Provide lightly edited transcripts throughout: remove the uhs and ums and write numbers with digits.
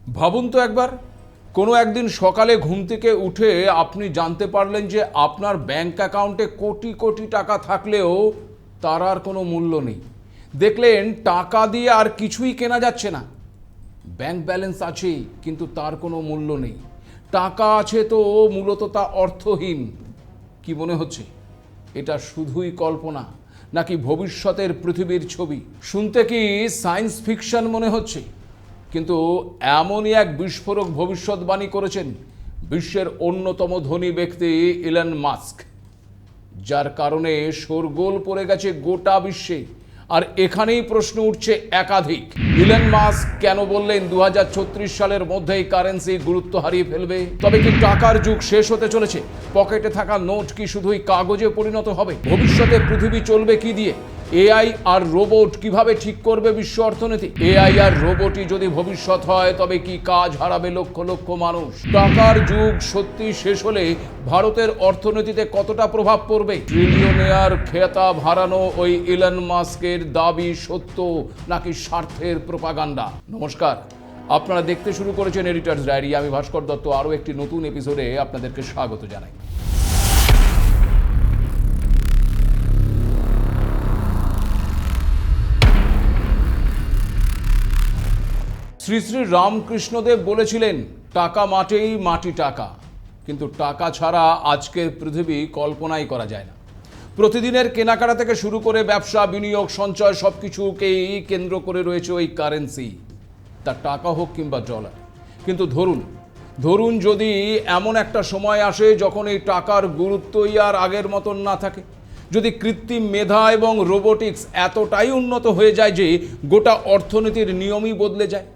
ভাবুন তো একবার, কোনো একদিন সকালে ঘুম থেকে উঠে আপনি জানতে পারলেন যে আপনার ব্যাংক অ্যাকাউন্টে কোটি কোটি টাকা থাকলেও তার আর কোনো মূল্য নেই। দেখলেন টাকা দিয়ে আর কিছুই কেনা যাচ্ছে না। ব্যাংক ব্যালেন্স আছে কিন্তু তার কোনো মূল্য নেই। টাকা আছে তো মূলত তা অর্থহীন। কি মনে হচ্ছে, এটা শুধুই কল্পনা নাকি ভবিষ্যতের পৃথিবীর ছবি? শুনতে কি সায়েন্স ফিকশন মনে হচ্ছে? কিন্তু এমনই এক বিস্ফোরক ভবিষ্যৎবাণী করেছেন বিশ্বের অন্যতম ধনী ব্যক্তি ইলন মাস্ক, যার কারণে শোরগোল পড়ে গেছে গোটা বিশ্বে। আর এখানেই প্রশ্ন উঠছে একাধিক। ইলন মাস্ক কেন বললেন 2036 সালের মধ্যেই কারেন্সি গুরুত্ব হারিয়ে ফেলবে? তবে কি টাকার যুগ শেষ হতে চলেছে? পকেটে থাকা নোট কি শুধুই কাগজে পরিণত হবে? ভবিষ্যতে পৃথিবী চলবে কি দিয়ে? এআই আর রোবট কিভাবে ঠিক করবে বিশ্ব অর্থনীতি? এআই আর রোবটই যদি ভবিষ্যৎ হয় তবে কি কাজ হারাবে লক্ষ লক্ষ মানুষ? টাকার যুগ সত্যি শেষ হলে ভারতের অর্থনীতিতে কতটা প্রভাব পড়বে? ট্রিলিয়নিয়ার খেতাব হারানো ওই ইলন মাস্কের দাবি সত্য নাকি স্বার্থের প্রোপাগান্ডা? নমস্কার, আপনারা দেখতে শুরু করেছেন এডিটরস ডায়েরি। আমি ভাস্কর দত্ত আরও একটি নতুন এপিসোডে আপনাদেরকে স্বাগত জানাই। শ্রী শ্রী রামকৃষ্ণদেব বলেছিলেন, টাকা মাটেই মাটি টাকা। কিন্তু টাকা ছাড়া আজকের পৃথিবী কল্পনাই করা যায় না। প্রতিদিনের কেনাকাটা থেকে শুরু করে ব্যবসা, বিনিয়োগ, সঞ্চয় সবকিছুকেই কেন্দ্র করে রয়েছে ওই কারেন্সি, তা টাকা হোক কিংবা ডলার। কিন্তু ধরুন যদি এমন একটা সময় আসে যখন এই টাকার গুরুত্বই আর আগের মতন না থাকে, যদি কৃত্রিম মেধা এবং রোবোটিক্স এতটাই উন্নত হয়ে যায় যে গোটা অর্থনীতির নিয়মই বদলে যায়।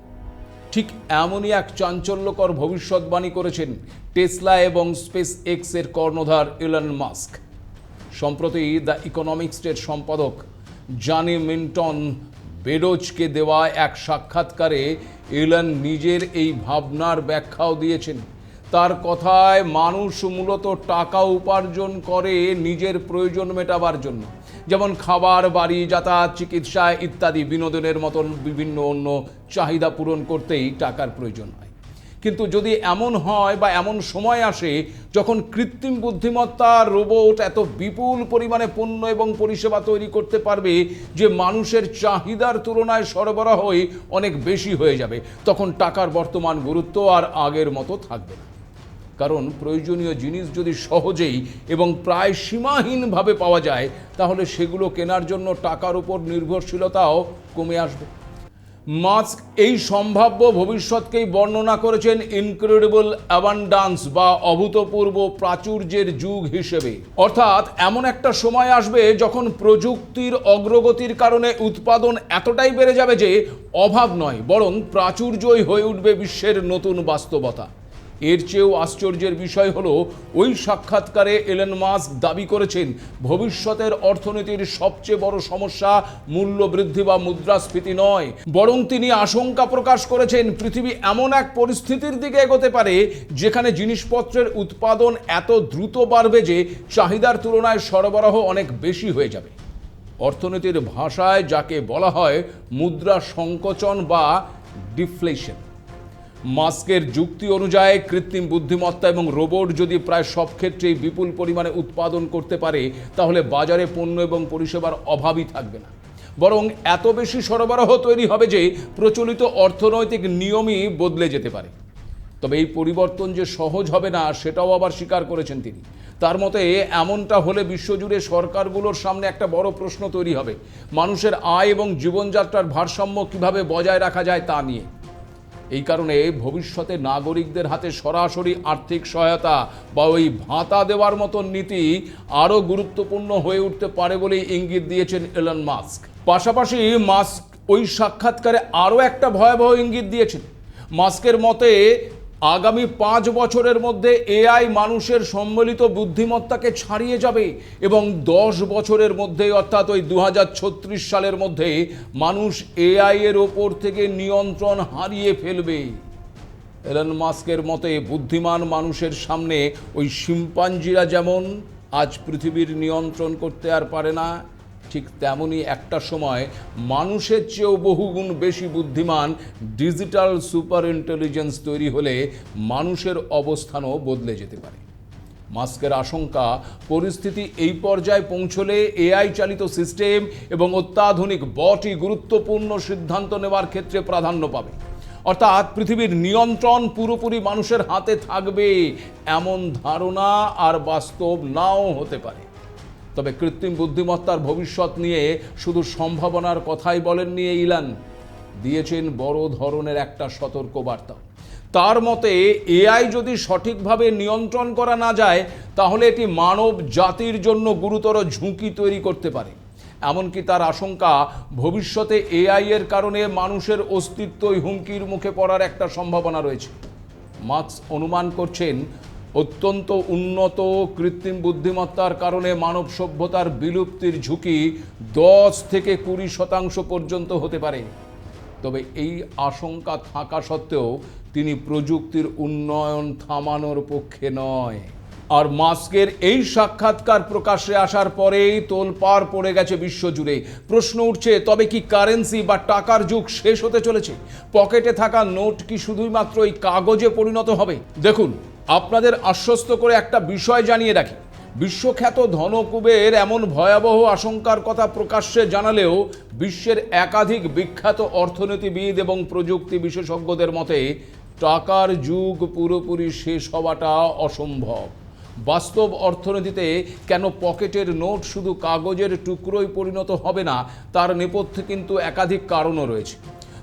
ঠিক এমনই এক চাঞ্চল্যকর ভবিষ্যৎবাণী করেছেন টেসলা এবং স্পেস এক্স এর কর্ণধার ইলন মাস্ক। সম্প্রতি দ্য ইকোনমিক্সের সম্পাদক জানি মিন্টন বেডোজকে দেওয়া এক সাক্ষাৎকারে ইলন নিজের এই ভাবনার ব্যাখ্যাও দিয়েছেন। তার কথায়, মানুষ মূলত টাকা উপার্জন করে নিজের প্রয়োজন মেটাবার জন্য, যেমন খাবার, বাড়ি, যাতায়াত, চিকিৎসা ইত্যাদি বিনোদনের মতন বিভিন্ন অন্য চাহিদা পূরণ করতেই টাকার প্রয়োজন হয়। কিন্তু যদি এমন হয় বা এমন সময় আসে যখন কৃত্রিম বুদ্ধিমত্তা, রোবট এত বিপুল পরিমাণে পণ্য এবং পরিষেবা তৈরি করতে পারবে যে মানুষের চাহিদার তুলনায় সরবরাহই অনেক বেশি হয়ে যাবে, তখন টাকার বর্তমান গুরুত্ব আর আগের মতো থাকবে না। কারণ প্রয়োজনীয় জিনিস যদি সহজেই এবং প্রায় সীমাহীনভাবে পাওয়া যায়, তাহলে সেগুলো কেনার জন্য টাকার উপর নির্ভরশীলতাও কমে আসবে। মাস্ক এই সম্ভাব্য ভবিষ্যৎকেই বর্ণনা করেছেন ইনক্রেডিবল অ্যাবান্ডান্স বা অভূতপূর্ব প্রাচুর্যের যুগ হিসেবে। অর্থাৎ এমন একটা সময় আসবে যখন প্রযুক্তির অগ্রগতির কারণে উৎপাদন এতটাই বেড়ে যাবে যে অভাব নয়, বরং প্রাচুর্যই হয়ে উঠবে বিশ্বের নতুন বাস্তবতা। এর চেয়েও আশ্চর্যের বিষয় হলো, ওই সাক্ষাৎকারে ইলন মাস্ক দাবি করেছেন ভবিষ্যতের অর্থনীতির সবচেয়ে বড় সমস্যা মূল্য বৃদ্ধি বা মুদ্রাস্ফীতি নয়, বরং তিনি আশঙ্কা প্রকাশ করেছেন পৃথিবী এমন এক পরিস্থিতির দিকে এগোতে পারে যেখানে জিনিসপত্রের উৎপাদন এত দ্রুত বাড়বে যে চাহিদার তুলনায় সরবরাহ অনেক বেশি হয়ে যাবে। অর্থনীতির ভাষায় যাকে বলা হয় মুদ্রা সংকোচন বা ডিফ্লেশন। মাস্কের যুক্তি অনুযায়ী কৃত্রিম বুদ্ধিমত্তা এবং রোবট যদি প্রায় সব ক্ষেত্রেই বিপুল পরিমাণে উৎপাদন করতে পারে, তাহলে বাজারে পণ্য এবং পরিষেবার অভাবই থাকবে না, বরং এত বেশি সরবরাহ তৈরি হবে যে প্রচলিত অর্থনৈতিক নিয়মই বদলে যেতে পারে। তবে এই পরিবর্তন যে সহজ হবে না সেটাও আবার স্বীকার করেছেন তিনি। তার মতে এমনটা হলে বিশ্বজুড়ে সরকারগুলোর সামনে একটা বড় প্রশ্ন তৈরি হবে, মানুষের আয় এবং জীবনযাত্রার ভারসাম্য কিভাবে বজায় রাখা যায় তা নিয়ে। এই কারণে ভবিষ্যতে নাগরিকদের হাতে সরাসরি আর্থিক সহায়তা বা ওই ভাতা দেওয়ার মতো নীতি আরও গুরুত্বপূর্ণ হয়ে উঠতে পারে বলেই ইঙ্গিত দিয়েছেন ইলন মাস্ক। পাশাপাশি মাস্ক ওই সাক্ষাৎকারে আরও একটা ভয়াবহ ইঙ্গিত দিয়েছেন। মাস্কের মতে আগামী 5 বছরের মধ্যে এআই মানুষের সম্মিলিত বুদ্ধিমত্তাকে ছাড়িয়ে যাবে এবং 10 বছরের মধ্যে, অর্থাৎ ওই 2036 সালের মধ্যে মানুষ এআই এর ওপর থেকে নিয়ন্ত্রণ হারিয়ে ফেলবে। এলন মাস্কের মতে বুদ্ধিমান মানুষের সামনে ওই শিম্পাঞ্জিরা যেমন আজ পৃথিবীর নিয়ন্ত্রণ করতে আর পারে না, ঠিক তেমনই একটা সময় মানুষের চেয়েও বহুগুণ বেশি বুদ্ধিমান ডিজিটাল সুপার ইন্টেলিজেন্স তৈরি হলে মানুষের অবস্থানও বদলে যেতে পারে। মাস্কের আশঙ্কা, পরিস্থিতি এই পর্যায়ে পৌঁছলে এআই চালিত সিস্টেম এবং অত্যাধুনিক বটই গুরুত্বপূর্ণ সিদ্ধান্ত নেওয়ার ক্ষেত্রে প্রাধান্য পাবে। অর্থাৎ পৃথিবীর নিয়ন্ত্রণ পুরোপুরি মানুষের হাতে থাকবে এমন ধারণা আর বাস্তব নাও হতে পারে। তবে কৃত্রিম বুদ্ধিমত্তার ভবিষ্যৎ নিয়ে শুধু সম্ভাবনার কথাই বলেননি ইলান, দিয়েছেন বড় ধরনের একটা সতর্কবার্তা। তার মতে এআই যদি সঠিকভাবে নিয়ন্ত্রণ করা না যায় তাহলে এটি মানব জাতির জন্য গুরুতর ঝুঁকি তৈরি করতে পারে। এমনকি তার আশঙ্কা, ভবিষ্যতে এআই এর কারণে মানুষের অস্তিত্বই হুমকির মুখে পড়ার একটা সম্ভাবনা রয়েছে। মার্কস অনুমান করছেন অত্যন্ত উন্নত কৃত্রিম বুদ্ধিমত্তার কারণে মানব সভ্যতার বিলুপ্তির ঝুঁকি 10 থেকে 20% পর্যন্ত হতে পারে। তবে এই আশঙ্কা থাকা সত্ত্বেও তিনি প্রযুক্তির উন্নয়ন থামানোর পক্ষে নয়। আর মাস্কের এই সাক্ষাৎকার প্রকাশ্যে আসার পরেই তোলপাড় পড়ে গেছে বিশ্বজুড়ে। প্রশ্ন উঠছে, তবে কি কারেন্সি বা টাকার যুগ শেষ হতে চলেছে? পকেটে থাকা নোট কি শুধুই মাত্র এই কাগজে পরিণত হবে? দেখুন, আপনাদের আশ্বস্ত করে একটা বিষয় জানিয়ে রাখি, বিশ্বখ্যাত ধনকুবের এমন ভয়াবহ আশঙ্কার কথা প্রকাশ্যে জানালেও বিশ্বের একাধিক বিখ্যাত অর্থনীতিবিদ এবং প্রযুক্তি বিশেষজ্ঞদের মতে টাকার যুগ পুরোপুরি শেষ হওয়াটা অসম্ভব। বাস্তব অর্থনীতিতে কেন পকেটের নোট শুধু কাগজের টুকরোই পরিণত হবে না, তার নেপথ্যে কিন্তু একাধিক কারণও রয়েছে।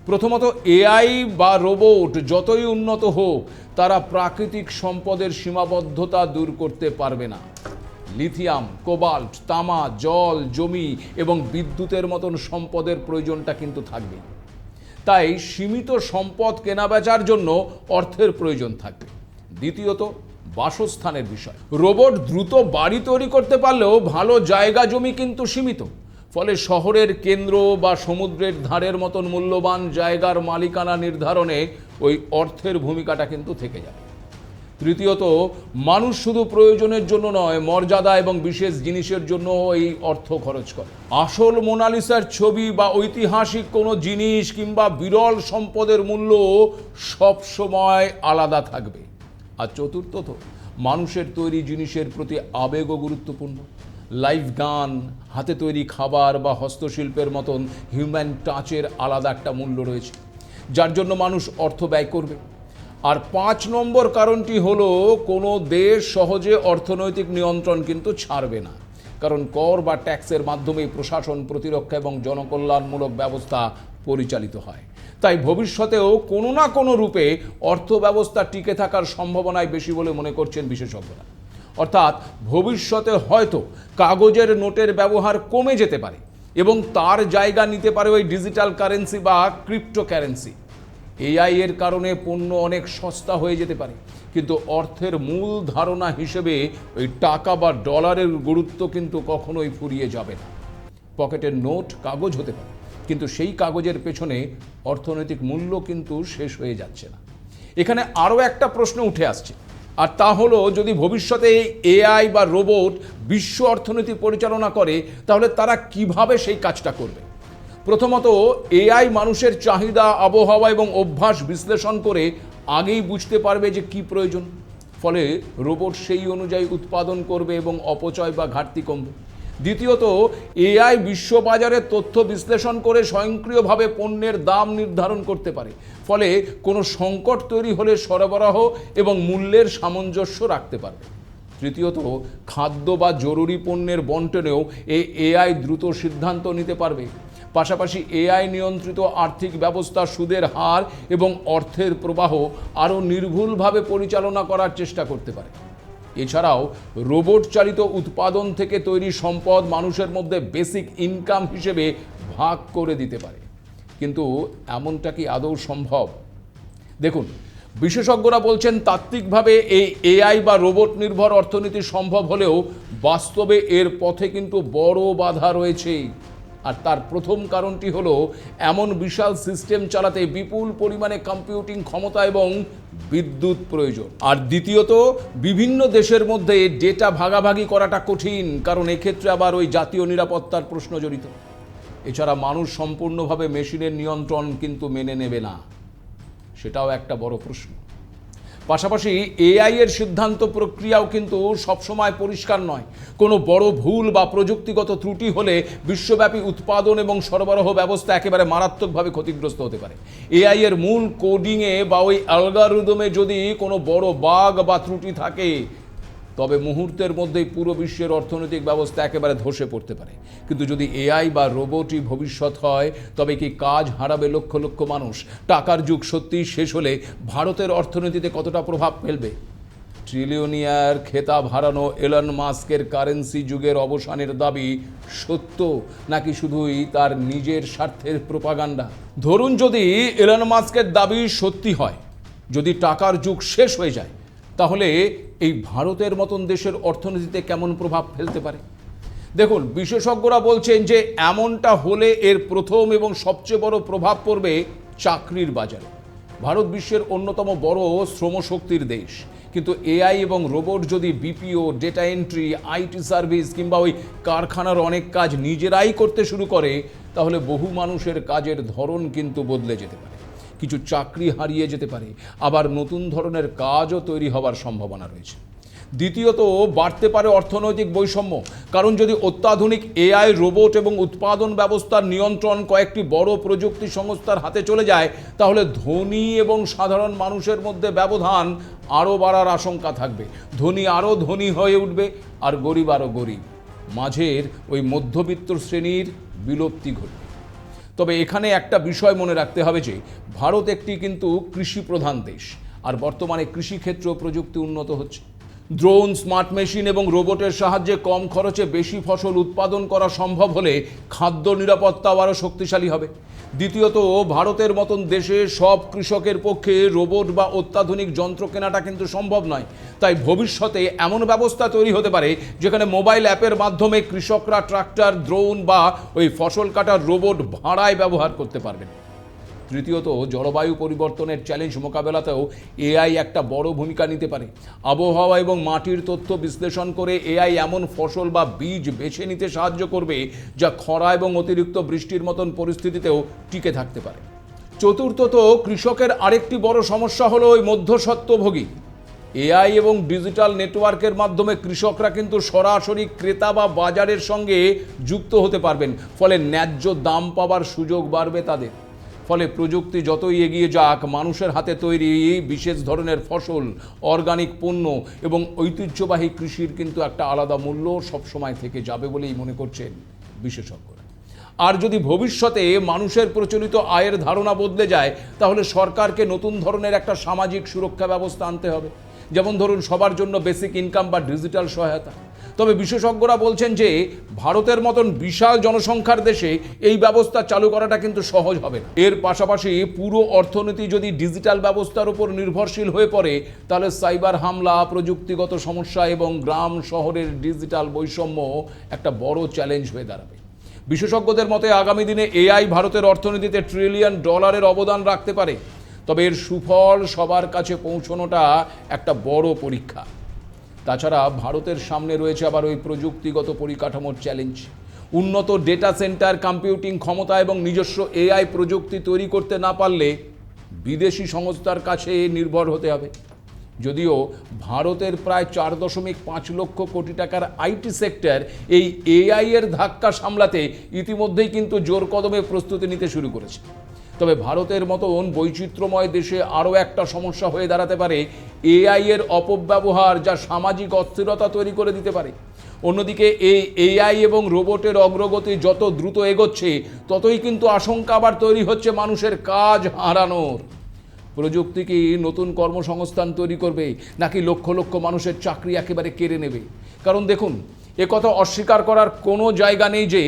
প্রথমত, এআই বা রোবট যতই উন্নত হোক, তারা প্রাকৃতিক সম্পদের সীমাবদ্ধতা দূর করতে পারবে না। লিথিয়াম, কোবাল্ট, তামা, জল, জমি এবং বিদ্যুতের মতন সম্পদের প্রয়োজনটা কিন্তু থাকবে। তাই সীমিত সম্পদ কেনাবেচার জন্য অর্থের প্রয়োজন থাকবে। দ্বিতীয়ত, বাসস্থানের বিষয়। রোবট দ্রুত বাড়ি তৈরি করতে পারলেও ভালো জায়গা জমি কিন্তু সীমিত। ফলে শহরের কেন্দ্র বা সমুদ্রের ধারের মতন মূল্যবান জায়গার মালিকানা নির্ধারণে ওই অর্থের ভূমিকাটা কিন্তু থেকে যাবে। তৃতীয়ত, মানুষ শুধু প্রয়োজনের জন্য নয়, মর্যাদা এবং বিশেষ জিনিসের জন্য এই অর্থ খরচ করে। আসল মোনালিসার ছবি বা ঐতিহাসিক কোনো জিনিস কিংবা বিরল সম্পদের মূল্য সবসময় আলাদা থাকবে। আর চতুর্থত, মানুষের তৈরি জিনিসের প্রতি আবেগও গুরুত্বপূর্ণ। লাইভ গান, হাতে তৈরি খাবার বা হস্তশিল্পের মতন হিউম্যান টাচের আলাদা একটা মূল্য রয়েছে, যার জন্য মানুষ অর্থ ব্যয় করবে। আর 5 নম্বর কারণটি হলো, কোনো দেশ সহজে অর্থনৈতিক নিয়ন্ত্রণ কিন্তু ছাড়বে না, কারণ কর বা ট্যাক্সের মাধ্যমে প্রশাসন, প্রতিরক্ষা এবং জনকল্যাণমূলক ব্যবস্থা পরিচালিত হয়। তাই ভবিষ্যতেও কোনো না কোনো রূপে অর্থ ব্যবস্থা টিকে থাকার সম্ভাবনাই বেশি বলে মনে করছেন বিশেষজ্ঞরা। অর্থাৎ ভবিষ্যতে হয়তো কাগজের নোটের ব্যবহার কমে যেতে পারে এবং তার জায়গা নিতে পারে ওই ডিজিটাল কারেন্সি বা ক্রিপ্টো কারেন্সি। এআই এর কারণে পণ্য অনেক সস্তা হয়ে যেতে পারে, কিন্তু অর্থের মূল ধারণা হিসেবে ওই টাকা বা ডলারের গুরুত্ব কিন্তু কখনোই ফুরিয়ে যাবে না। পকেটের নোট কাগজ হতে পারে, কিন্তু সেই কাগজের পেছনে অর্থনৈতিক মূল্য কিন্তু শেষ হয়ে যাচ্ছে না। এখানে আরও একটা প্রশ্ন উঠে আসছে, আর তা হলো, যদি ভবিষ্যতে এআই বা রোবট বিশ্ব অর্থনীতি পরিচালনা করে, তাহলে তারা কিভাবে সেই কাজটা করবে? প্রথমত, এআই মানুষের চাহিদা, আবহাওয়া এবং অভ্যাস বিশ্লেষণ করে আগেই বুঝতে পারবে যে কি প্রয়োজন। ফলে রোবট সেই অনুযায়ী উৎপাদন করবে এবং অপচয় বা ঘাটতি কমবে। দ্বিতীয়ত, এআই বিশ্ববাজারের তথ্য বিশ্লেষণ করে স্বয়ংক্রিয়ভাবে পণ্যের দাম নির্ধারণ করতে পারে। ফলে কোনো সংকট তৈরি হলে সরবরাহ এবং মূল্যের সামঞ্জস্য রাখতে পারবে। তৃতীয়ত, খাদ্য বা জরুরি পণ্যের বণ্টনেও এই এআই দ্রুত সিদ্ধান্ত নিতে পারবে। পাশাপাশি এআই নিয়ন্ত্রিত আর্থিক ব্যবস্থা সুদের হার এবং অর্থের প্রবাহ আরও নির্ভুলভাবে পরিচালনা করার চেষ্টা করতে পারে। এছাড়াও রোবট চালিত উৎপাদন থেকে তৈরি সম্পদ মানুষের মধ্যে বেসিক ইনকাম হিসেবে ভাগ করে দিতে পারে। কিন্তু এমনটা কি আদৌ সম্ভব? দেখুন, বিশেষজ্ঞরা বলছেন তাত্ত্বিকভাবে এই এআই বা রোবট নির্ভর অর্থনীতি সম্ভব হলেও বাস্তবে এর পথে কিন্তু বড় বাধা রয়েছে। আর তার প্রথম কারণটি হলো এমন বিশাল সিস্টেম চালাতে বিপুল পরিমাণে কম্পিউটিং ক্ষমতা এবং বিদ্যুৎ প্রয়োজন। আর দ্বিতীয়ত, বিভিন্ন দেশের মধ্যে ডেটা ভাগাভাগি করাটা কঠিন, কারণ এক্ষেত্রে আবার ওই জাতীয় নিরাপত্তার প্রশ্ন জড়িত। এছাড়া মানুষ সম্পূর্ণভাবে মেশিনের নিয়ন্ত্রণ কিন্তু মেনে নেবে না, সেটাও একটা বড় প্রশ্ন। পাশাপাশি এআই এর সিদ্ধান্ত প্রক্রিয়াও কিন্তু সবসময় পরিষ্কার নয়। কোনো বড় ভুল বা প্রযুক্তিগত ত্রুটি হলে বিশ্বব্যাপী উৎপাদন এবং সরবরাহ ব্যবস্থা একেবারে মারাত্মকভাবে ক্ষতিগ্রস্ত হতে পারে। এআই এর মূল কোডিংয়ে বা ওই অ্যালগরিদমে যদি কোনো বড় বাগ বা ত্রুটি থাকে, তবে মুহূর্তের মধ্যেই পুরো বিশ্বের অর্থনৈতিক ব্যবস্থা একেবারে ধসে পড়তে পারে। কিন্তু যদি এআই বা রোবটই ভবিষ্যৎ হয়, তবে কি কাজ হারাবে লক্ষ লক্ষ মানুষ? টাকার যুগ সত্যিই শেষ হলে ভারতের অর্থনীতিতে কতটা প্রভাব ফেলবে? ট্রিলিয়নিয়ার খেতাব হারানো এলন মাস্কের কারেন্সি যুগের অবসানের দাবি সত্য, নাকি শুধুই তার নিজের স্বার্থের প্রোপাগান্ডা? ধরুন যদি এলন মাস্কের দাবি সত্যি হয়, যদি টাকার যুগ শেষ হয়ে যায়, তাহলে এই ভারতের মতন দেশের অর্থনীতিতে কেমন প্রভাব ফেলতে পারে? দেখুন, বিশেষজ্ঞরা বলছেন যে এমনটা হলে এর প্রথম এবং সবচেয়ে বড় প্রভাব পড়বে চাকরির বাজারে। ভারত বিশ্বের অন্যতম বড় শ্রমশক্তির দেশ, কিন্তু এআই এবং রোবট যদি BPO, data entry, IT service কিংবা ওই কারখানার অনেক কাজ নিজেরাই করতে শুরু করে, তাহলে বহু মানুষের কাজের ধরন কিন্তু বদলে যেতে পারে। কিছু চাকরি হারিয়ে যেতে পারে, আবার নতুন ধরনের কাজও তৈরি হওয়ার সম্ভাবনা রয়েছে। দ্বিতীয়ত, বাড়তে পারে অর্থনৈতিক বৈষম্য, কারণ যদি অত্যাধুনিক এআই, রোবট এবং উৎপাদন ব্যবস্থার নিয়ন্ত্রণ কয়েকটি বড় প্রযুক্তি সংস্থার হাতে চলে যায়, তাহলে ধনী এবং সাধারণ মানুষের মধ্যে ব্যবধান আরও বাড়ার আশঙ্কা থাকবে। ধনী আরও ধনী হয়ে উঠবে, আর গরিব আরও গরিব। মাঝের ওই মধ্যবিত্ত শ্রেণীর বিলুপ্তি ঘটবে। তবে এখানে একটা বিষয় মনে রাখতে হবে যে ভারত একটি কিন্তু কৃষি প্রধান দেশ, আর বর্তমানে কৃষিক্ষেত্র প্রযুক্তি উন্নত হচ্ছে। ড্রোন, স্মার্ট মেশিন এবং রোবটের সাহায্যে কম খরচে বেশি ফসল উৎপাদন করা সম্ভব হলে খাদ্য নিরাপত্তাও আরও শক্তিশালী হবে। দ্বিতীয়ত, ভারতের মতন দেশে সব কৃষকের পক্ষে রোবট বা অত্যাধুনিক যন্ত্র কেনাটা কিন্তু সম্ভব নয়। তাই ভবিষ্যতে এমন ব্যবস্থা তৈরি হতে পারে যেখানে মোবাইল অ্যাপের মাধ্যমে কৃষকরা ট্রাক্টর, ড্রোন বা ওই ফসল কাটার রোবট ভাড়ায় ব্যবহার করতে পারবেন। তৃতীয়ত, জলবায়ু পরিবর্তনের চ্যালেঞ্জ মোকাবেলাতেও এআই একটা বড় ভূমিকা নিতে পারে। আবহাওয়া এবং মাটির তথ্য বিশ্লেষণ করে এআই এমন ফসল বা বীজ বেছে নিতে সাহায্য করবে যা খরা এবং অতিরিক্ত বৃষ্টির মতন পরিস্থিতিতেও টিকে থাকতে পারে। চতুর্থত, কৃষকের আরেকটি বড় সমস্যা হলো ওই মধ্যস্বত্বভোগী। এআই এবং ডিজিটাল নেটওয়ার্কের মাধ্যমে কৃষকরা কিন্তু সরাসরি ক্রেতা বা বাজারের সঙ্গে যুক্ত হতে পারবেন, ফলে ন্যায্য দাম পাওয়ার সুযোগ বাড়বে তাদের। ফলে প্রযুক্তি যতই এগিয়ে যাক, মানুষের হাতে তৈরি বিশেষ ধরনের ফসল, অর্গানিক পণ্য এবং ঐতিহ্যবাহী কৃষির কিন্তু একটা আলাদা মূল্য সবসময় থেকে যাবে বলেই মনে করছেন বিশেষজ্ঞরা। আর যদি ভবিষ্যতে মানুষের প্রচলিত আয়ের ধারণা বদলে যায়, তাহলে সরকারকে নতুন ধরনের একটা সামাজিক সুরক্ষা ব্যবস্থা আনতে হবে। যেমন ধরুন, সবার জন্য বেসিক ইনকাম বা ডিজিটাল সহায়তা। তবে বিশেষজ্ঞরা বলছেন যে ভারতের মতন বিশাল জনসংখ্যার দেশে এই ব্যবস্থা চালু করাটা কিন্তু সহজ হবে না। এর পাশাপাশি পুরো অর্থনীতি যদি ডিজিটাল ব্যবস্থার উপর নির্ভরশীল হয়ে পড়ে, তাহলে সাইবার হামলা, প্রযুক্তিগত সমস্যা এবং গ্রাম শহরের ডিজিটাল বৈষম্য একটা বড় চ্যালেঞ্জ হয়ে দাঁড়াবে। বিশেষজ্ঞদের মতে আগামী দিনে এআই ভারতের অর্থনীতিতে $1 ট্রিলিয়ন অবদান রাখতে পারে। তবে এর সুফল সবার কাছে পৌঁছানোটা একটা বড় পরীক্ষা। তাছাড়া ভারতের সামনে রয়েছে আবার ওই প্রযুক্তিগত পরিকাঠামোর চ্যালেঞ্জ। উন্নত ডেটা সেন্টার, কম্পিউটিং ক্ষমতা এবং নিজস্ব এআই প্রযুক্তি তৈরি করতে না পারলে বিদেশি সংস্থার কাছে নির্ভর হতে হবে। যদিও ভারতের প্রায় 4.5 লক্ষ কোটি টাকার আইটি সেক্টর এই এআই এর ধাক্কা সামলাতে ইতিমধ্যেই কিন্তু জোর কদমে প্রস্তুতি নিতে শুরু করেছে। তবে ভারতের মতন বৈচিত্র্যময় দেশে আরও একটা সমস্যা হয়ে দাঁড়াতে পারে এআই এর অপব্যবহার, যা সামাজিক অস্থিরতা তৈরি করে দিতে পারে। অন্যদিকে এই এআই এবং রোবটের অগ্রগতি যত দ্রুত এগোচ্ছে, ততই কিন্তু আশঙ্কা আবার তৈরি হচ্ছে মানুষের কাজ হারানোর। প্রযুক্তি কি নতুন কর্মসংস্থান তৈরি করবে, নাকি লক্ষ লক্ষ মানুষের চাকরি একেবারে কেড়ে নেবে? কারণ দেখুন, একথা অস্বীকার করার কোনো জায়গা নেই যে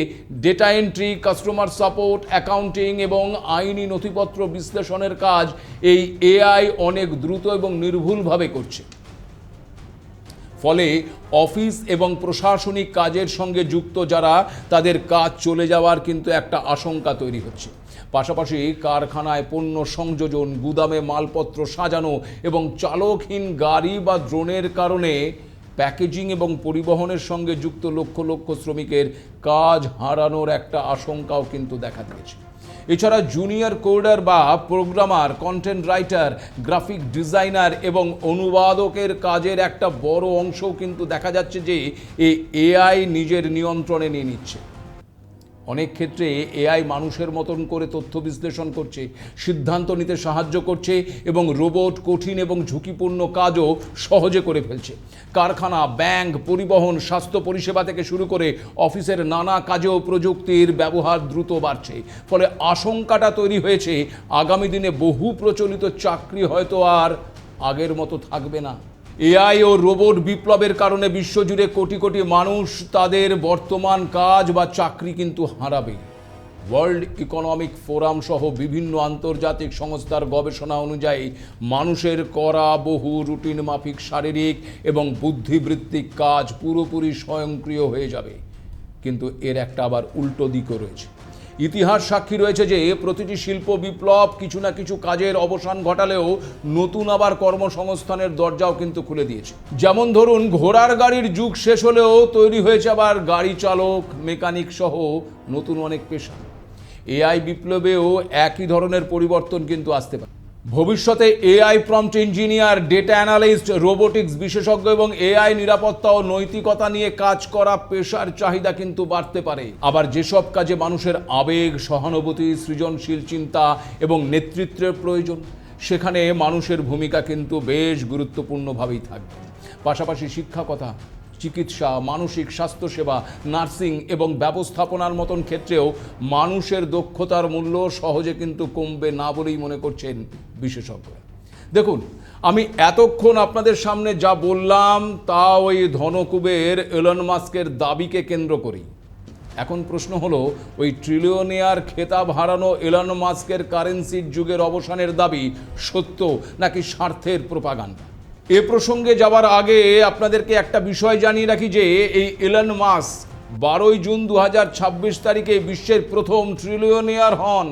data entry, customer support, accounting এবং আইনি নথিপত্র বিশ্লেষণের কাজ এই এআই অনেক দ্রুত এবং নির্ভুলভাবে করছে। ফলে অফিস এবং প্রশাসনিক কাজের সঙ্গে যুক্ত যারা, তাদের কাজ চলে যাওয়ার কিন্তু একটা আশঙ্কা তৈরি হচ্ছে। পাশাপাশি কারখানায় পণ্য সংযোজন, গুদামে মালপত্র সাজানো এবং চালকহীন গাড়ি বা ড্রোনের কারণে প্যাকেজিং এবং পরিবহনের সঙ্গে যুক্ত লক্ষ লক্ষ শ্রমিকের কাজ হারানোর একটা আশঙ্কাও কিন্তু দেখা দিয়েছে। এছাড়া জুনিয়র কোডার বা programmer, content writer, graphic designer এবং অনুবাদকের কাজের একটা বড় অংশও কিন্তু দেখা যাচ্ছে যে এই এআই নিজের নিয়ন্ত্রণে নিয়ে নিচ্ছে। অনেক ক্ষেত্রে এআই মানুষের মতন করে তথ্য বিশ্লেষণ করছে, সিদ্ধান্ত নিতে সাহায্য করছে এবং রোবট কঠিন এবং ঝুঁকিপূর্ণ কাজও সহজে করে ফেলছে। কারখানা, ব্যাংক, পরিবহন, স্বাস্থ্য পরিষেবা থেকে শুরু করে অফিসের নানা কাজেও প্রযুক্তির ব্যবহার দ্রুত বাড়ছে। ফলে আশঙ্কাটা তৈরি হয়েছে আগামী দিনে বহু প্রচলিত চাকরি হয়তো আর আগের মতো থাকবে না। এআই ও রোবট বিপ্লবের কারণে বিশ্বজুড়ে কোটি কোটি মানুষ তাদের বর্তমান কাজ বা চাকরি কিন্তু হারাবে। ওয়ার্ল্ড ইকোনমিক ফোরাম সহ বিভিন্ন আন্তর্জাতিক সংস্থার গবেষণা অনুযায়ী মানুষের করা বহু রুটিন মাফিক শারীরিক এবং বুদ্ধিবৃত্তিক কাজ পুরোপুরি স্বয়ংক্রিয় হয়ে যাবে। কিন্তু এর একটা আবার উল্টো দিকও রয়েছে। ইতিহাস সাক্ষী রয়েছে যে প্রতিটি শিল্প বিপ্লব কিছু না কিছু কাজের অবসান ঘটালেও নতুন আবার কর্মসংস্থানের দরজাও কিন্তু খুলে দিয়েছে। যেমন ধরুন, ঘোড়ার গাড়ির যুগ শেষ হলেও তৈরি হয়েছে আবার গাড়ি চালক, মেকানিক সহ নতুন অনেক পেশা। এআই বিপ্লবেও একই ধরনের পরিবর্তন কিন্তু আসতে পারে। ভবিষ্যতে AI prompt engineer, data analyst, robotics বিশেষজ্ঞ এবং এআই নিরাপত্তা ও নৈতিকতা নিয়ে কাজ করা পেশার চাহিদা কিন্তু বাড়তে পারে। আবার যেসব কাজে মানুষের আবেগ, সহানুভূতি, সৃজনশীল চিন্তা এবং নেতৃত্বের প্রয়োজন, সেখানে মানুষের ভূমিকা কিন্তু বেশ গুরুত্বপূর্ণভাবেই থাকবে। পাশাপাশি শিক্ষকতা, চিকিৎসা, মানসিক স্বাস্থ্যসেবা, নার্সিং এবং ব্যবস্থাপনার মতন ক্ষেত্রেও মানুষের দক্ষতার মূল্য সহজে কিন্তু কমবে না বলেই মনে করছেন বিশেষজ্ঞরা। দেখুন, আমি এতক্ষণ আপনাদের সামনে যা বললাম তা ওই ধনকুবের এলন মাস্কের দাবিকে কেন্দ্র করেই। এখন প্রশ্ন হলো, ওই ট্রিলিয়নিয়ার খেতাব হারানো এলন মাস্কের কারেন্সির যুগের অবসানের দাবি সত্য নাকি স্বার্থের প্রোপাগান্ডা? এ প্রসঙ্গে যাওয়ার আগে আপনাদেরকে একটা বিষয় জানিয়ে রাখি যে এই এলন মাস্ক 12 জুন 2026 তারিখে বিশ্বের প্রথম ট্রিলিয়নিয়ার হন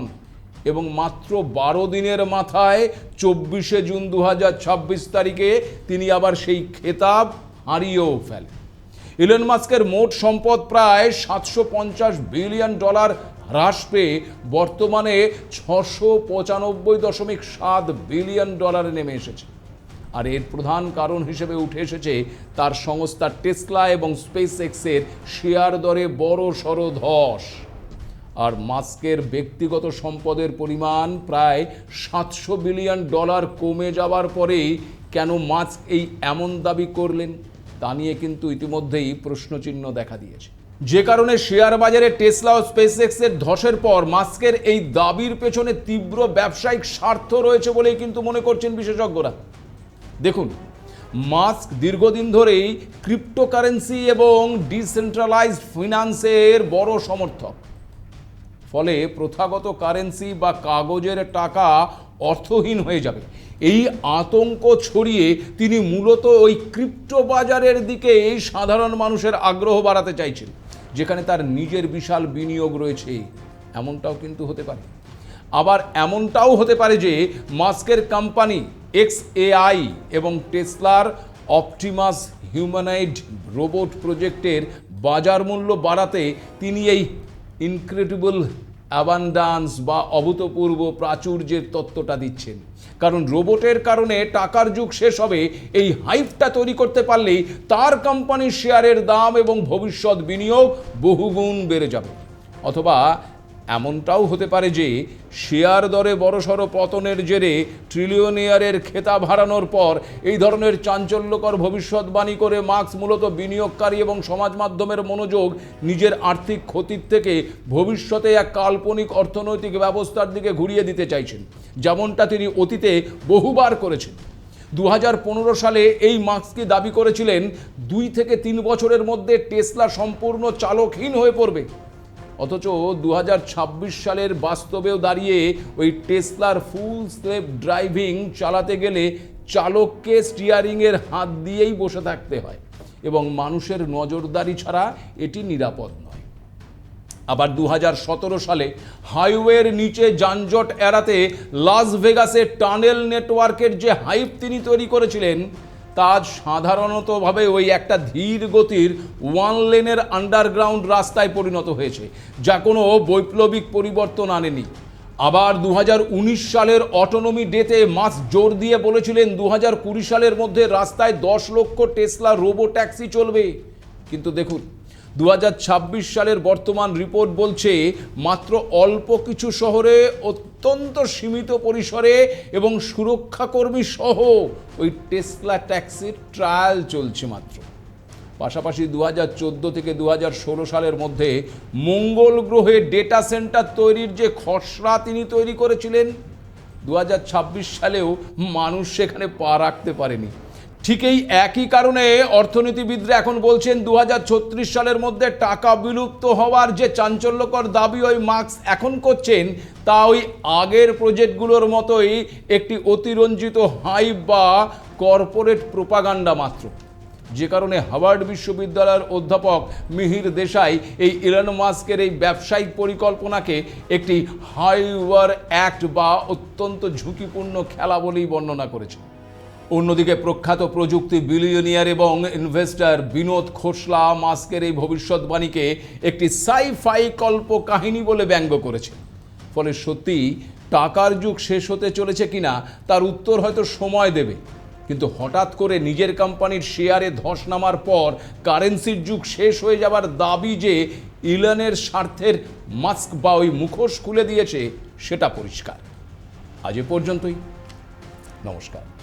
এবং মাত্র 12 দিনের মাথায় 24 জুন 2026 তারিখে তিনি আবার সেই খেতাব হারিয়েও ফেলেন। এলন মাস্কের মোট সম্পদ প্রায় $750 বিলিয়ন হ্রাস পেয়ে বর্তমানে $695.7 বিলিয়ন নেমে এসেছে। আর এর প্রধান কারণ হিসেবে উঠে এসেছে তার সংস্থা টেসলা এবং স্পেস এক্সের শেয়ার দরে বড় সড় ধস। আর মাস্কের ব্যক্তিগত সম্পদের পরিমাণ প্রায় $700 বিলিয়ন কমে যাওয়ার পরেই কেন মাস্ক এই এমন দাবি করলেন তা নিয়ে কিন্তু ইতিমধ্যেই প্রশ্নচিহ্ন দেখা দিয়েছে। যে কারণে শেয়ার বাজারে টেসলা ও স্পেস এক্সের ধসের পর মাস্কের এই দাবির পেছনে তীব্র ব্যবসায়িক স্বার্থ রয়েছে বলেই কিন্তু মনে করছেন বিশেষজ্ঞরা। দেখুন, মাস্ক দীর্ঘদিন ধরেই ক্রিপ্টোকারেন্সি এবং ডিসেন্ট্রালাইজড ফিনান্সের বড় সমর্থক। ফলে প্রথাগত কারেন্সি বা কাগজের টাকা অর্থহীন হয়ে যাবে, এই আতঙ্ক ছড়িয়ে তিনি মূলত ওই ক্রিপ্টো বাজারের দিকে এই সাধারণ মানুষের আগ্রহ বাড়াতে চাইছেন, যেখানে তার নিজের বিশাল বিনিয়োগ রয়েছে। এমনটাও কিন্তু হতে পারে। আবার এমনটাও হতে পারে যে মাস্কের কোম্পানি XAI এবং টেসলার অপটিমাস হিউম্যানয়েড রোবট প্রজেক্টের বাজার মূল্য বাড়াতে তিনি এই ইনক্রেডিবল অ্যাবান্ডান্স বা অভূতপূর্ব প্রাচুর্যের তত্ত্বটা দিচ্ছেন। কারণ রোবটের কারণে টাকার যুগ শেষ হবে, এই হাইপটা তৈরি করতে পারলেই তার কোম্পানির শেয়ারের দাম এবং ভবিষ্যৎ বিনিয়োগ বহুগুণ বেড়ে যাবে। অথবা এমনটাও হতে পারে যে শেয়ার দরে বড়সড় পতনের জেরে ট্রিলিয়নিয়ারের খেতাব হারানোর পর এই ধরনের চাঞ্চল্যকর ভবিষ্যৎবাণী করে মাস্ক মূলত বিনিয়োগকারী এবং সমাজ মাধ্যমের মনোযোগ নিজের আর্থিক ক্ষতির থেকে ভবিষ্যতে এক কাল্পনিক অর্থনৈতিক ব্যবস্থার দিকে ঘুরিয়ে দিতে চাইছেন, যেমনটা তিনি অতীতে বহুবার করেছেন। 2015 সালে এই মাস্ককে দাবি করেছিলেন 2 থেকে 3 বছরের মধ্যে টেসলা সম্পূর্ণ চালকহীন হয়ে পড়বে। অথচ 2026 সালের বাস্তবেও দাঁড়িয়ে ওই টেসলার ফুল সেলফ ড্রাইভিং চালাতে গেলে চালককে স্টিয়ারিংয়ের হাত দিয়েই বসে থাকতে হয়। এবং মানুষের নজরদারি ছাড়া এটি নিরাপদ নয়। আবার 2017 সালে হাইওয়ের নিচে যানজট এড়াতে লাস ভেগাসে টানেল নেটওয়ার্কের যে হাইপ তিনি তৈরি করেছিলেন তা সাধারণতভাবে ওই একটা ধীর গতির ওয়ান লেনের আন্ডারগ্রাউন্ড রাস্তায় পরিণত হয়েছে, যা কোনো বৈপ্লবিক পরিবর্তন আনেনি। আবার 2019 সালের অটোনমি ডেতে মাস্ক জোর দিয়ে বলেছিলেন 2020 সালের মধ্যে রাস্তায় 10 লক্ষ টেসলা রোবো ট্যাক্সি চলবে। কিন্তু দেখুন 2026 সালের বর্তমান রিপোর্ট বলছে মাত্র অল্প কিছু শহরে অত্যন্ত সীমিত পরিসরে এবং সুরক্ষাকর্মী সহ ওই টেসলা ট্যাক্সির ট্রায়াল চলছে মাত্র। পাশাপাশি 2014 থেকে 2016 সালের মধ্যে মঙ্গল গ্রহে ডেটা সেন্টার তৈরির যে খসড়া তিনি তৈরি করেছিলেন 2026 সালেও মানুষ সেখানে পা রাখতে পারেনি। ঠিক এই একই কারণে অর্থনীতিবিদরা এখন বলছেন 2036 সালের মধ্যে টাকা বিলুপ্ত হওয়ার যে চাঞ্চল্যকর দাবি ওই মার্কস এখন করছেন তা ওই আগের প্রজেক্টগুলোর মতোই একটি অতিরঞ্জিত হাইপ বা কর্পোরেট প্রোপাগান্ডা মাত্র। যে কারণে হার্ভার্ড বিশ্ববিদ্যালয়ের অধ্যাপক মিহির দেশাই এই ইলন মাস্কের এই ব্যবসায়িক পরিকল্পনাকে একটি হাইওয়ার অ্যাক্ট বা অত্যন্ত ঝুঁকিপূর্ণ খেলা বলেই বর্ণনা করেছে। অন্যদিকে প্রখ্যাত প্রযুক্তি বিলিয়নিয়ার এবং ইনভেস্টর বিনোদ খোসলা মাস্কের এই ভবিষ্যৎবাণীকে একটি সাই-ফাই কল্প কাহিনী বলে ব্যঙ্গ করেছে। ফলে সত্যি টাকার যুগ শেষ হতে চলেছে কিনা তার উত্তর হয়তো সময় দেবে, কিন্তু হঠাৎ করে নিজের কোম্পানির শেয়ারে ধস নামার পর কারেন্সির যুগ শেষ হয়ে যাবার দাবি যে ইলনের স্বার্থের মাস্ক বা ওই মুখোশ খুলে দিয়েছে সেটা পরিষ্কার। আজ এ পর্যন্তই। নমস্কার।